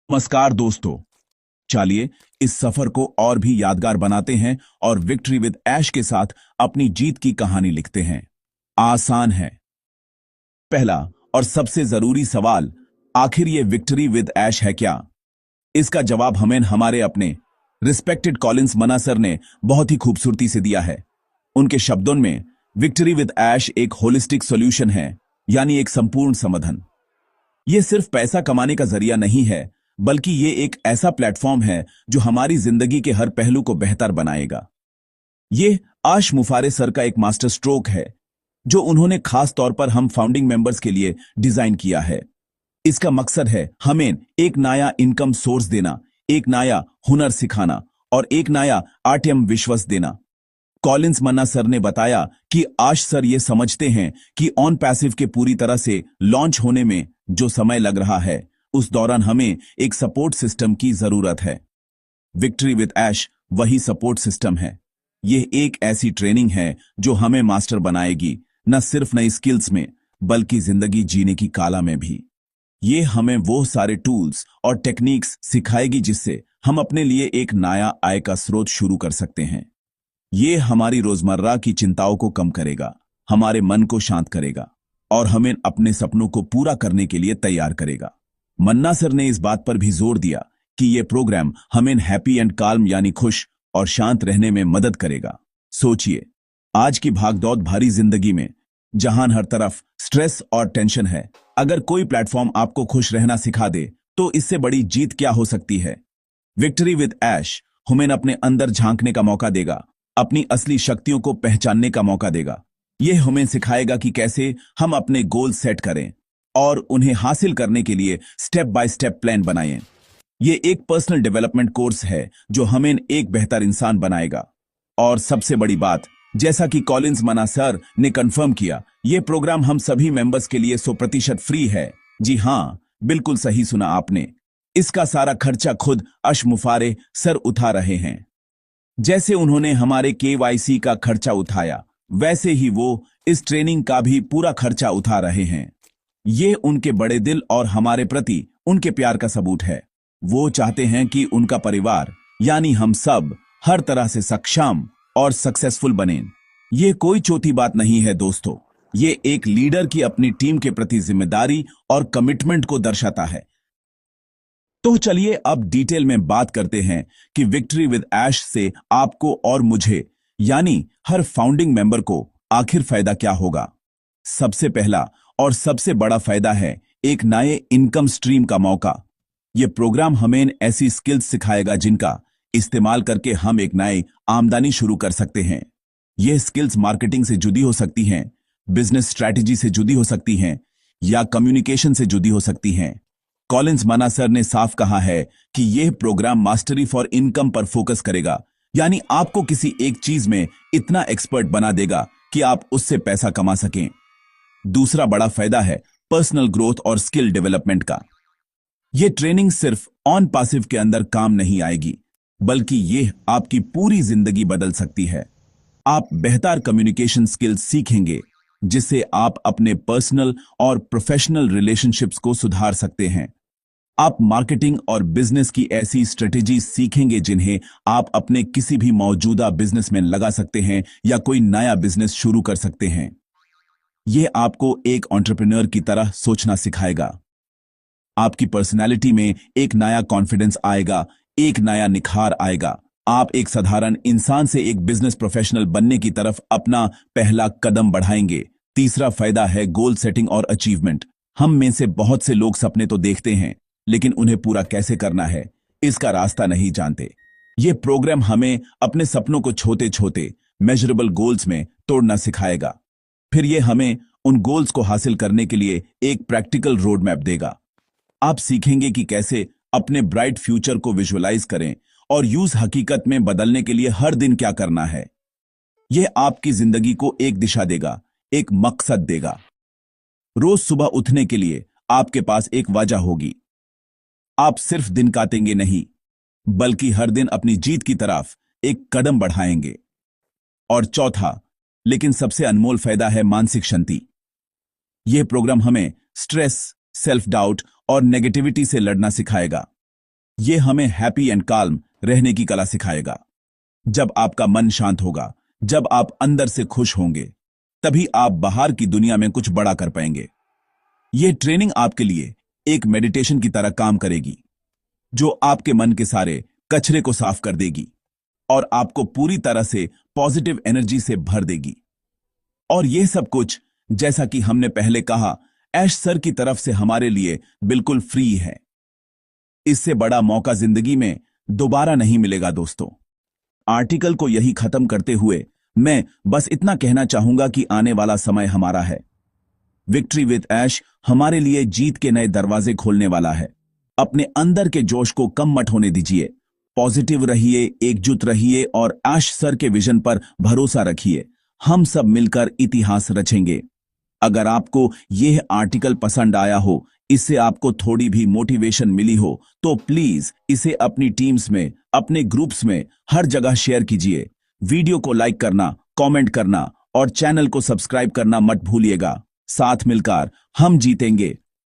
नमस्कार दोस्तों। चलिए इस सफर को और भी यादगार बनाते हैं और विक्ट्री विद ऐश के साथ अपनी जीत की कहानी लिखते हैं। आसान है। पहला और सबसे जरूरी सवाल, आखिर ये विक्ट्री विद ऐश है क्या? इसका जवाब हमें हमारे अपने रिस्पेक्टेड कॉलिंस मना सर ने बहुत ही खूबसूरती से दिया है। उनके शब्दों में विक्ट्री विद ऐश एक होलिस्टिक सॉल्यूशन है, यानी एक संपूर्ण समाधान। यह सिर्फ पैसा कमाने का जरिया नहीं है, बल्कि ये एक ऐसा प्लेटफॉर्म है जो हमारी जिंदगी के हर पहलू को बेहतर बनाएगा। ये आश मुफारे सर का एक मास्टर स्ट्रोक है जो उन्होंने खास तौर पर हम फाउंडिंग मेंबर्स के लिए डिजाइन किया है। इसका मकसद है हमें एक नया इनकम सोर्स देना, एक नया हुनर सिखाना और एक नया आत्म विश्वास देना। कॉलिंस मन्ना सर ने बताया कि आश सर ये समझते हैं कि ऑन पैसिव के पूरी तरह से लॉन्च होने में जो समय लग रहा है, उस दौरान हमें एक सपोर्ट सिस्टम की जरूरत है। विक्ट्री विद ऐश वही सपोर्ट सिस्टम है। यह एक ऐसी ट्रेनिंग है जो हमें मास्टर बनाएगी, न सिर्फ नई स्किल्स में बल्कि जिंदगी जीने की कला में भी। ये हमें वो सारे टूल्स और टेक्निक्स सिखाएगी जिससे हम अपने लिए एक नया आय का स्रोत शुरू कर सकते हैं। ये हमारी रोजमर्रा की चिंताओं को कम करेगा, हमारे मन को शांत करेगा और हमें अपने सपनों को पूरा करने के लिए तैयार करेगा। मन्ना सर ने इस बात पर भी जोर दिया कि यह प्रोग्राम हमें हैप्पी एंड काल्म यानी खुश और शांत रहने में मदद करेगा। सोचिए, आज की भागदौड़ भरी जिंदगी में जहां हर तरफ स्ट्रेस और टेंशन है, अगर कोई प्लेटफॉर्म आपको खुश रहना सिखा दे तो इससे बड़ी जीत क्या हो सकती है। विक्ट्री विद ऐश हमें अपने अंदर झांकने का मौका देगा, अपनी असली शक्तियों को पहचानने का मौका देगा। यह हमें सिखाएगा कि कैसे हम अपने गोल सेट करें और उन्हें हासिल करने के लिए स्टेप बाय स्टेप प्लान बनाएं। यह एक पर्सनल डेवलपमेंट कोर्स है जो हमें एक बेहतर इंसान बनाएगा। और सबसे बड़ी बात, जैसा कि कॉलिंस मना सर ने कंफर्म किया, यह प्रोग्राम हम सभी मेंबर्स के लिए 100% फ्री है। जी हां, बिल्कुल सही सुना आपने। इसका सारा खर्चा खुद आश मुफारे सर उठा रहे हैं। जैसे उन्होंने हमारे KYC का खर्चा उठाया, वैसे ही वो इस ट्रेनिंग का भी पूरा खर्चा उठा रहे हैं। ये उनके बड़े दिल और हमारे प्रति उनके प्यार का सबूत है। वो चाहते हैं कि उनका परिवार यानी हम सब हर तरह से सक्षम और सक्सेसफुल बने। ये कोई छोटी बात नहीं है दोस्तों, ये एक लीडर की अपनी टीम के प्रति जिम्मेदारी और कमिटमेंट को दर्शाता है। तो चलिए अब डिटेल में बात करते हैं कि विक्ट्री विद ऐश से आपको और मुझे यानी हर फाउंडिंग मेंबर को आखिर फायदा क्या होगा। सबसे पहला और सबसे बड़ा फायदा है एक नए इनकम स्ट्रीम का मौका। यह प्रोग्राम हमें ऐसी स्किल्स सिखाएगा जिनका इस्तेमाल करके हम एक नई आमदनी शुरू कर सकते हैं। यह स्किल्स मार्केटिंग से जुड़ी हो सकती हैं, बिजनेस स्ट्रैटेजी से जुड़ी हो सकती हैं या कम्युनिकेशन से जुड़ी हो सकती हैं। कॉलिंस मना सर ने साफ कहा है कि यह प्रोग्राम मास्टरी फॉर इनकम पर फोकस करेगा, यानी आपको किसी एक चीज में इतना एक्सपर्ट बना देगा कि आप उससे पैसा कमा सकें। दूसरा बड़ा फायदा है पर्सनल ग्रोथ और स्किल डेवलपमेंट का। यह ट्रेनिंग सिर्फ ऑन पैसिव के अंदर काम नहीं आएगी, बल्कि यह आपकी पूरी जिंदगी बदल सकती है। आप बेहतर कम्युनिकेशन स्किल्स सीखेंगे जिससे आप अपने पर्सनल और प्रोफेशनल रिलेशनशिप्स को सुधार सकते हैं। आप मार्केटिंग और बिजनेस की ऐसी स्ट्रेटेजी सीखेंगे जिन्हें आप अपने किसी भी मौजूदा बिजनेस में लगा सकते हैं या कोई नया बिजनेस शुरू कर सकते हैं। यह आपको एक एंटरप्रेन्योर की तरह सोचना सिखाएगा। आपकी पर्सनालिटी में एक नया कॉन्फिडेंस आएगा, एक नया निखार आएगा। आप एक साधारण इंसान से एक बिजनेस प्रोफेशनल बनने की तरफ अपना पहला कदम बढ़ाएंगे। तीसरा फायदा है गोल सेटिंग और अचीवमेंट। हम में से बहुत से लोग सपने तो देखते हैं, लेकिन उन्हें पूरा कैसे करना है इसका रास्ता नहीं जानते। यह प्रोग्राम हमें अपने सपनों को छोटे छोटे मेजरेबल गोल्स में तोड़ना सिखाएगा। फिर यह हमें उन गोल्स को हासिल करने के लिए एक प्रैक्टिकल रोड मैप देगा। आप सीखेंगे कि कैसे अपने ब्राइट फ्यूचर को विजुअलाइज करें और यूज हकीकत में बदलने के लिए हर दिन क्या करना है। यह आपकी जिंदगी को एक दिशा देगा, एक मकसद देगा। रोज सुबह उठने के लिए आपके पास एक वजह होगी। आप सिर्फ दिन काटेंगे नहीं, बल्कि हर दिन अपनी जीत की तरफ एक कदम बढ़ाएंगे। और चौथा, लेकिन सबसे अनमोल फायदा है मानसिक शांति। यह प्रोग्राम हमें स्ट्रेस, सेल्फ डाउट और नेगेटिविटी से लड़ना सिखाएगा। ये हमें हैप्पी एंड काल्म रहने की कला सिखाएगा। जब आपका मन शांत होगा, जब आप अंदर से खुश होंगे, तभी आप बाहर की दुनिया में कुछ बड़ा कर पाएंगे। यह ट्रेनिंग आपके लिए एक मेडिटेशन की तरह काम करेगी, जो आपके मन के सारे कचरे को साफ कर देगी और आपको पूरी तरह से पॉजिटिव एनर्जी से भर देगी। और यह सब कुछ, जैसा कि हमने पहले कहा, ऐश सर की तरफ से हमारे लिए बिल्कुल फ्री है। इससे बड़ा मौका जिंदगी में दोबारा नहीं मिलेगा दोस्तों। आर्टिकल को यही खत्म करते हुए मैं बस इतना कहना चाहूंगा कि आने वाला समय हमारा है। विक्ट्री विद ऐश हमारे लिए जीत के नए दरवाजे खोलने वाला है। अपने अंदर के जोश को कम मत होने दीजिए। पॉजिटिव रहिए, एकजुट रहिए और ऐश सर के विजन पर भरोसा रखिए। हम सब मिलकर इतिहास रचेंगे। अगर आपको यह आर्टिकल पसंद आया हो, इससे आपको थोड़ी भी मोटिवेशन मिली हो, तो प्लीज इसे अपनी टीम्स में, अपने ग्रुप्स में, हर जगह शेयर कीजिए। वीडियो को लाइक करना, कमेंट करना और चैनल को सब्सक्राइब करना मत भूलिएगा। साथ मिलकर हम जीतेंगे।